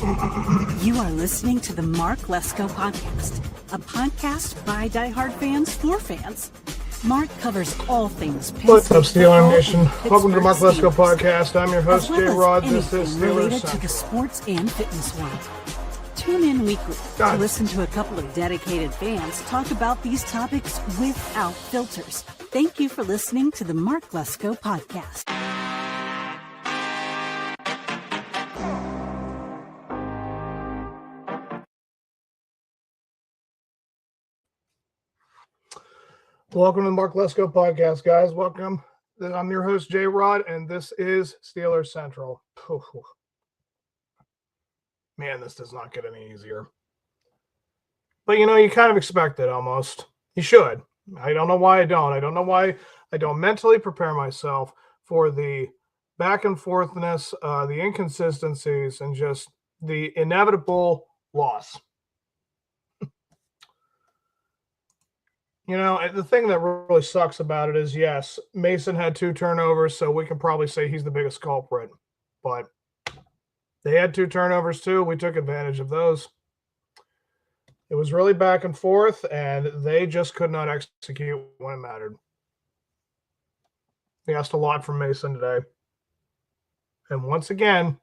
You are listening to the Mark Lesko Podcast, a podcast by diehard fans for fans. Mark covers all things Penn. What's up, Steeler Nation? Welcome to the Mark Lesko Podcast. I'm your host, Jay Rod. This is Steelers related Central. to the sports and fitness world. Tune in weekly to listen to a couple of dedicated fans talk about these topics without filters. Thank you for listening to the Mark Lesko Podcast. Welcome to the Mark Lesko Podcast, guys. Welcome. I'm your host, Jay Rod, and this is Steelers Central. Man, this does not get any easier. But, you kind of expect it almost. You should. I don't know why I don't. I don't know why I don't mentally prepare myself for the back and forthness, the inconsistencies, and just the inevitable loss. The thing that really sucks about it is, yes, Mason had 2 turnovers, so we can probably say he's the biggest culprit. But they had 2 turnovers too. We took advantage of those. It was really back and forth, and they just could not execute when it mattered. We asked a lot from Mason today. And once again,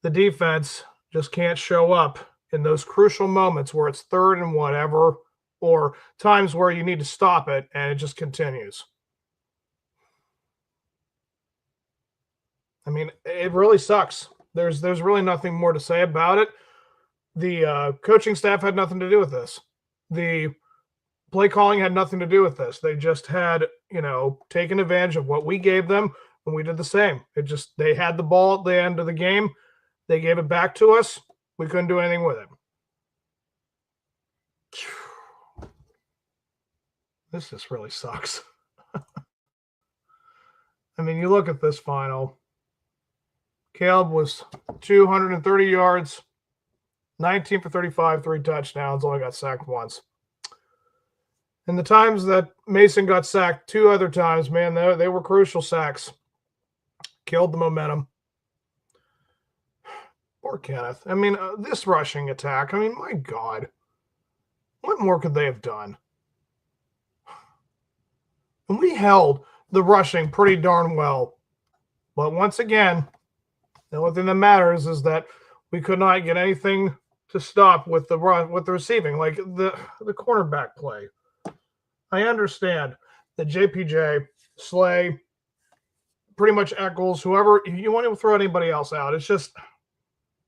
the defense just can't show up in those crucial moments where it's third and whatever, or times where you need to stop it and it just continues. I mean, it really sucks. There's really nothing more to say about it. The coaching staff had nothing to do with this. The play calling had nothing to do with this. They just had, taken advantage of what we gave them, and we did the same. They had the ball at the end of the game. They gave it back to us. We couldn't do anything with it. This just really sucks. I mean, you look at this final. Caleb was 230 yards, 19 for 35, 3 touchdowns, only got sacked once. And the times that Mason got sacked 2 other times, man, they were crucial sacks. Killed the momentum. Poor Kenneth. I mean, this rushing attack, my God. What more could they have done? And we held the rushing pretty darn well. But once again, the only thing that matters is that we could not get anything to stop with the receiving, like the cornerback play. I understand that JPJ, Slay, pretty much Eccles, whoever, you want to throw anybody else out. It's just,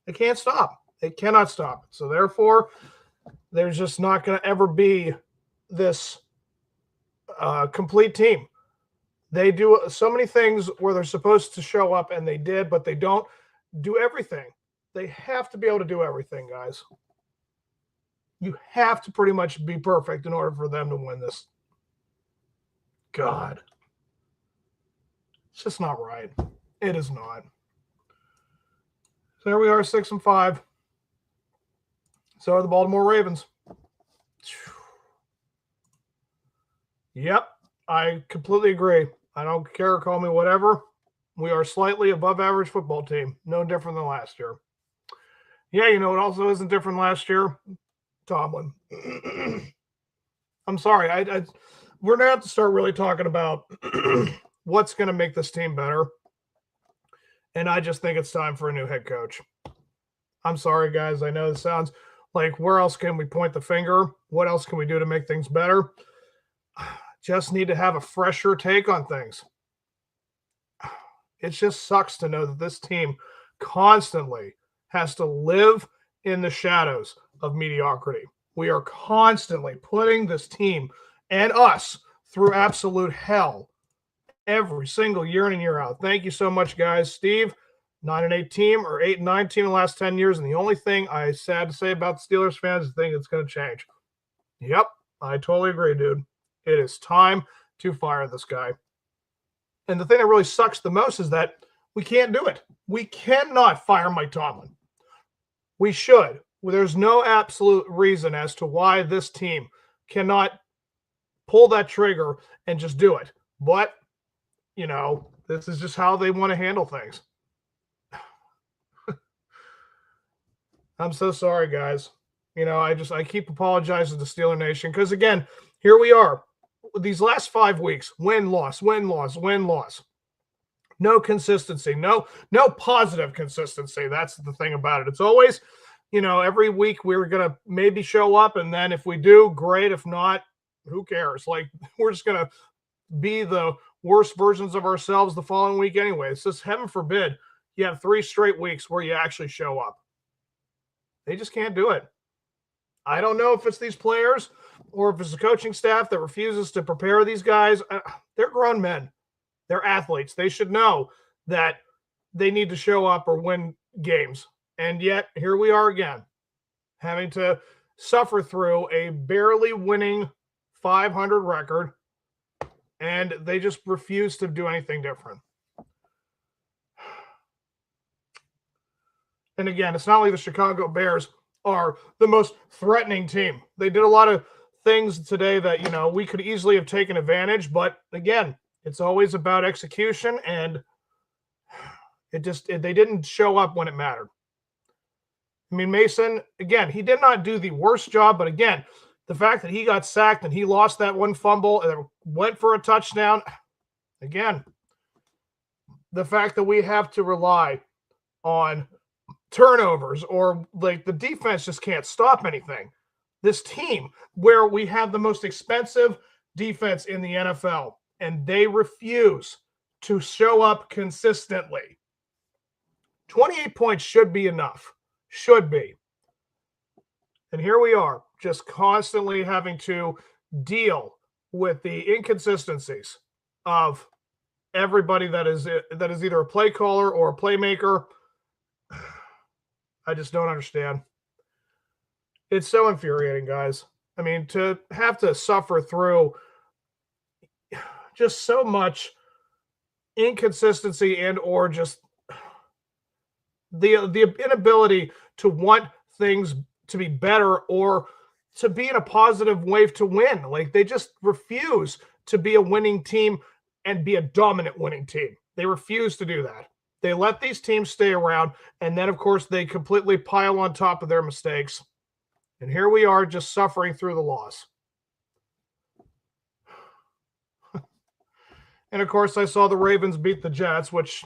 it can't stop. It cannot stop. So therefore, there's just not going to ever be this complete team. They do so many things where they're supposed to show up, and they did, but they don't do everything. They have to be able to do everything, guys. You have to pretty much be perfect in order for them to win this. God. It's just not right. It is not. So there we are, 6-5. So are the Baltimore Ravens. Yep, I completely agree. I don't care, call me whatever. We are slightly above average football team. No different than last year. Yeah, it also isn't different last year? Tomlin. I'm sorry. We're going to have to start really talking about what's going to make this team better. And I just think it's time for a new head coach. I'm sorry, guys. I know this sounds like, where else can we point the finger? What else can we do to make things better? Just need to have a fresher take on things. It just sucks to know that this team constantly has to live in the shadows of mediocrity. We are constantly putting this team and us through absolute hell every single year in and year out. Thank you so much, guys. Steve, 9-8 team or 8-9 team in the last 10 years. And the only thing I sad to say about the Steelers fans is the thing that's going to change. Yep, I totally agree, dude. It is time to fire this guy. And the thing that really sucks the most is that we can't do it. We cannot fire Mike Tomlin. We should. There's no absolute reason as to why this team cannot pull that trigger and just do it. But, this is just how they want to handle things. I'm so sorry, guys. I keep apologizing to Steeler Nation because, again, here we are. These last 5 weeks, win, loss, win, loss, win, loss. No consistency, no positive consistency. That's the thing about it. It's always, every week we're going to maybe show up, and then if we do, great. If not, who cares? Like, we're just going to be the worst versions of ourselves the following week anyway. It's just, heaven forbid, you have 3 straight weeks where you actually show up. They just can't do it. I don't know if it's these players or if it's the coaching staff that refuses to prepare these guys. They're grown men. They're athletes. They should know that they need to show up or win games. And yet, here we are again, having to suffer through a barely winning 500 record, and they just refuse to do anything different. And again, it's not like the Chicago Bears are the most threatening team. They did a lot of things today that, we could easily have taken advantage. But again, it's always about execution, and they didn't show up when it mattered. I mean, Mason, again, he did not do the worst job. But again, the fact that he got sacked and he lost that one fumble and went for a touchdown, again, the fact that we have to rely on turnovers or like the defense just can't stop anything. This team where we have the most expensive defense in the NFL, and they refuse to show up consistently. 28 points should be enough. Should be. And here we are, just constantly having to deal with the inconsistencies of everybody that is either a play caller or a playmaker. I just don't understand. It's so infuriating, guys. I mean, to have to suffer through just so much inconsistency and or just the inability to want things to be better or to be in a positive wave to win. Like, they just refuse to be a winning team and be a dominant winning team. They refuse to do that. They let these teams stay around, and then, of course, they completely pile on top of their mistakes. And here we are just suffering through the loss. And, of course, I saw the Ravens beat the Jets, which,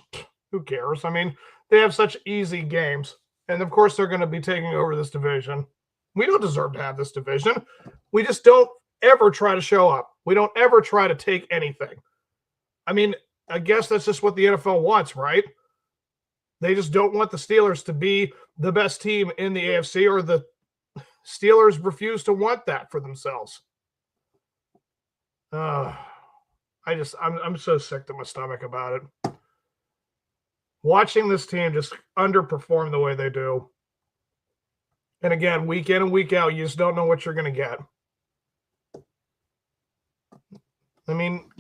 who cares? I mean, they have such easy games. And, of course, they're going to be taking over this division. We don't deserve to have this division. We just don't ever try to show up. We don't ever try to take anything. I mean, I guess that's just what the NFL wants, right? They just don't want the Steelers to be the best team in the AFC, or the Steelers refuse to want that for themselves. I'm so sick to my stomach about it. Watching this team just underperform the way they do. And again, week in and week out, you just don't know what you're going to get. I mean,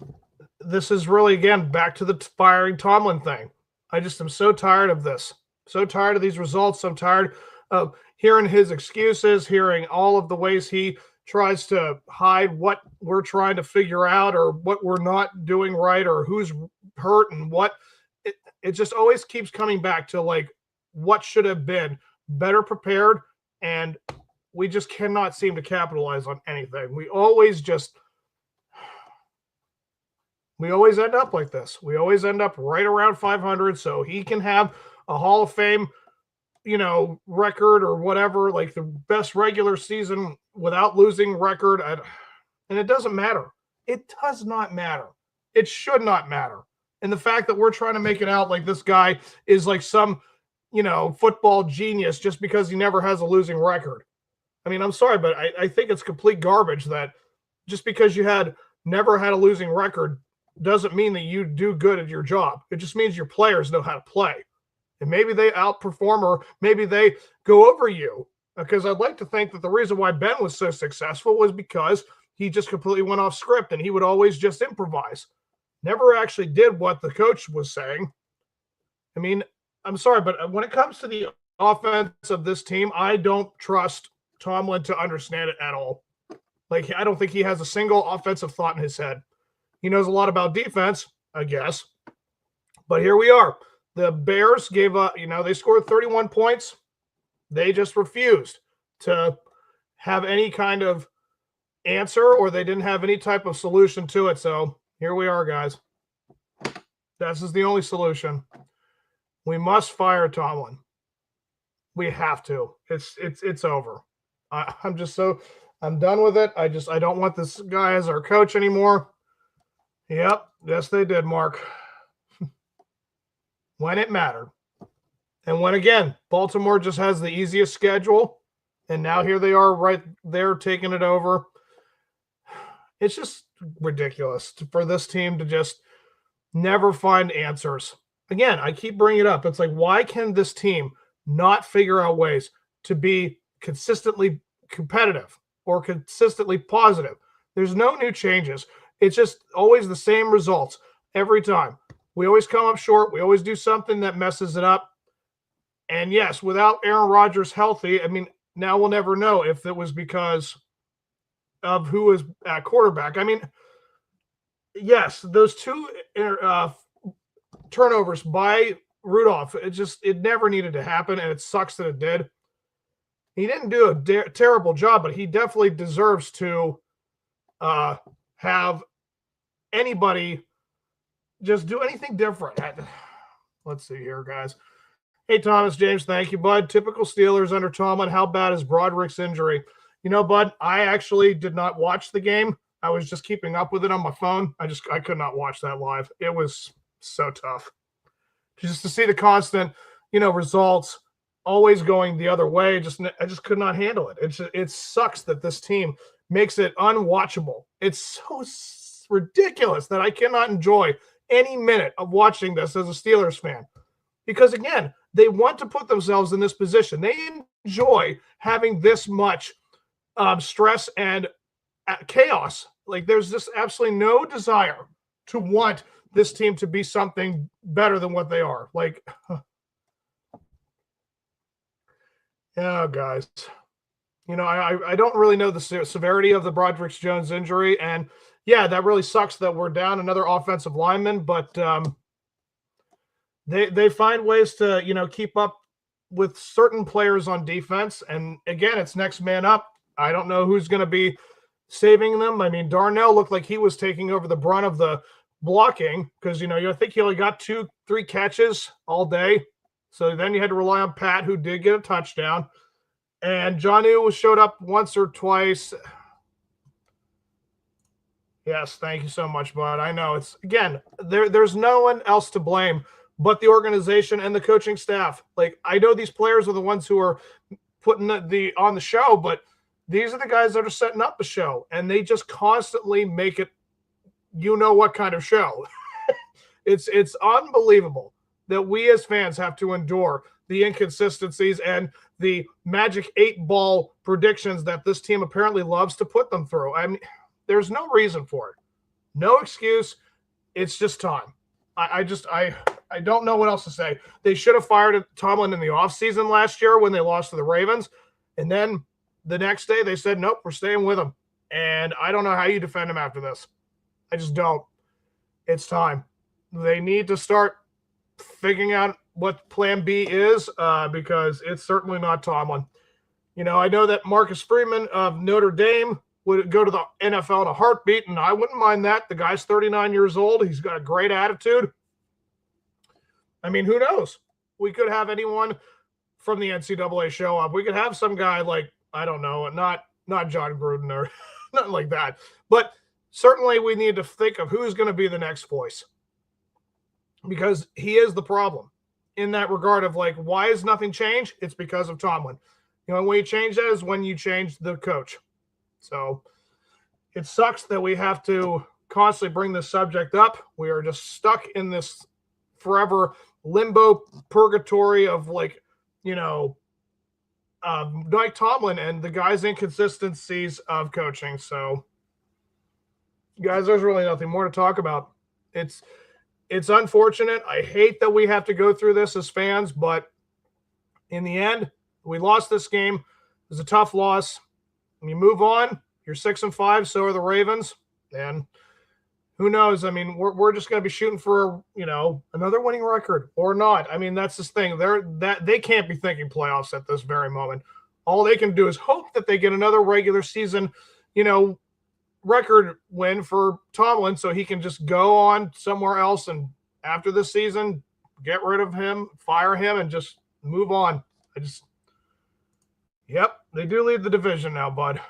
this is really, again, back to the firing Tomlin thing. I just am so tired of this. So tired of these results. I'm tired of hearing his excuses, hearing all of the ways he tries to hide what we're trying to figure out or what we're not doing right or who's hurt and what. It just always keeps coming back to, like, what should have been better prepared, and we just cannot seem to capitalize on anything. We always end up like this. We always end up right around 500, so he can have a Hall of Fame, record or whatever, like the best regular season without losing record. And it doesn't matter. It does not matter. It should not matter. And the fact that we're trying to make it out like this guy is like some, football genius just because he never has a losing record. I mean, I'm sorry, but I think it's complete garbage that just because you never had a losing record doesn't mean that you do good at your job. It just means your players know how to play. And maybe they outperform or maybe they go over you. Because I'd like to think that the reason why Ben was so successful was because he just completely went off script and he would always just improvise. Never actually did what the coach was saying. I mean, I'm sorry, but when it comes to the offense of this team, I don't trust Tomlin to understand it at all. Like, I don't think he has a single offensive thought in his head. He knows a lot about defense, I guess. But here we are. The Bears gave up, they scored 31 points. They just refused to have any kind of answer, or they didn't have any type of solution to it. So here we are, guys. This is the only solution. We must fire Tomlin. We have to. It's over. I'm done with it. I don't want this guy as our coach anymore. Yep. Yes, they did, Mark. When it mattered. And when, again, Baltimore just has the easiest schedule, and now here they are right there taking it over. It's just ridiculous for this team to just never find answers. Again, I keep bringing it up. It's like, why can this team not figure out ways to be consistently competitive or consistently positive? There's no new changes. It's just always the same results every time. We always come up short. We always do something that messes it up. And yes, without Aaron Rodgers healthy, I mean, now we'll never know if it was because of who was at quarterback. I mean, yes, those two turnovers by Rudolph, it never needed to happen, and it sucks that it did. He didn't do a terrible job, but he definitely deserves to have anybody just do anything different. Let's see here, guys. Hey, Thomas James, thank you, bud. Typical Steelers under Tomlin. How bad is Broderick's injury? You know, bud, I actually did not watch the game. I was just keeping up with it on my phone. I could not watch that live. It was so tough. Just to see the constant, results always going the other way. I just could not handle it. It sucks that this team makes it unwatchable. It's so ridiculous that I cannot enjoy any minute of watching this as a Steelers fan. Because, again, they want to put themselves in this position. They enjoy having this much stress and chaos. Like, there's just absolutely no desire to want this team to be something better than what they are. Like, oh, guys. I don't really know the severity of the Broderick Jones injury. And, yeah, that really sucks that we're down another offensive lineman. But they find ways to, keep up with certain players on defense. And, again, it's next man up. I don't know who's going to be saving them. I mean, Darnell looked like he was taking over the brunt of the blocking because, I think he only got 2-3 catches all day. So then you had to rely on Pat, who did get a touchdown. And Jonnu showed up once or twice. Yes, thank you so much, bud. I know it's, again, there's no one else to blame but the organization and the coaching staff. Like, I know these players are the ones who are putting the on the show, but these are the guys that are setting up the show, and they just constantly make it what kind of show. It's unbelievable that we as fans have to endure the inconsistencies and the magic 8-ball predictions that this team apparently loves to put them through. I mean, there's no reason for it. No excuse. It's just time. I don't know what else to say. They should have fired Tomlin in the offseason last year when they lost to the Ravens. And then the next day they said, nope, we're staying with him. And I don't know how you defend him after this. I just don't. It's time. They need to start figuring out what plan B is because it's certainly not Tomlin. I know that Marcus Freeman of Notre Dame would go to the NFL in a heartbeat, and I wouldn't mind that. The guy's 39 years old. He's got a great attitude. I mean, who knows? We could have anyone from the NCAA show up. We could have some guy like, I don't know, not John Gruden or nothing like that. But certainly we need to think of who's going to be the next voice because he is the problem in that regard of like, why has nothing changed? It's because of Tomlin. When you change that is when you change the coach. So it sucks that we have to constantly bring this subject up. We are just stuck in this forever limbo purgatory of like, Mike Tomlin and the guy's inconsistencies of coaching. So, guys, there's really nothing more to talk about. It's unfortunate. I hate that we have to go through this as fans, but in the end, we lost this game. It was a tough loss. When you move on, you're 6-5, so are the Ravens. And who knows? I mean, we're just going to be shooting for, another winning record or not. I mean, that's this thing. They can't be thinking playoffs at this very moment. All they can do is hope that they get another regular season, record win for Tomlin so he can just go on somewhere else and after this season, get rid of him, fire him, and just move on. Yep, they do lead the division now, bud.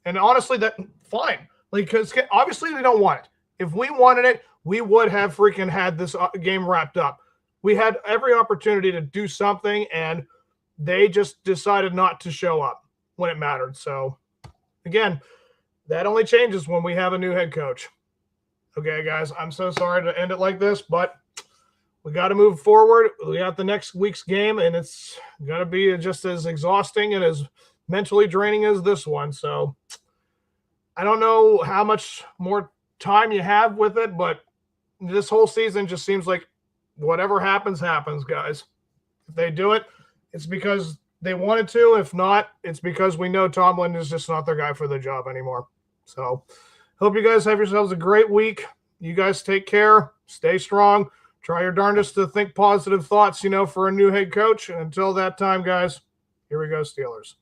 And honestly, that fine. Because obviously they don't want it. If we wanted it, we would have freaking had this game wrapped up. We had every opportunity to do something, and they just decided not to show up when it mattered. So, again, that only changes when we have a new head coach. Okay, guys, I'm so sorry to end it like this, but we got to move forward. We got the next week's game, and it's going to be just as exhausting and as mentally draining as this one. So I don't know how much more time you have with it, but this whole season just seems like whatever happens, guys. If they do it, it's because they wanted to. If not, it's because we know Tomlin is just not their guy for the job anymore. So hope you guys have yourselves a great week. You guys take care. Stay strong. Try your darndest to think positive thoughts, for a new head coach. And until that time, guys, here we go, Steelers.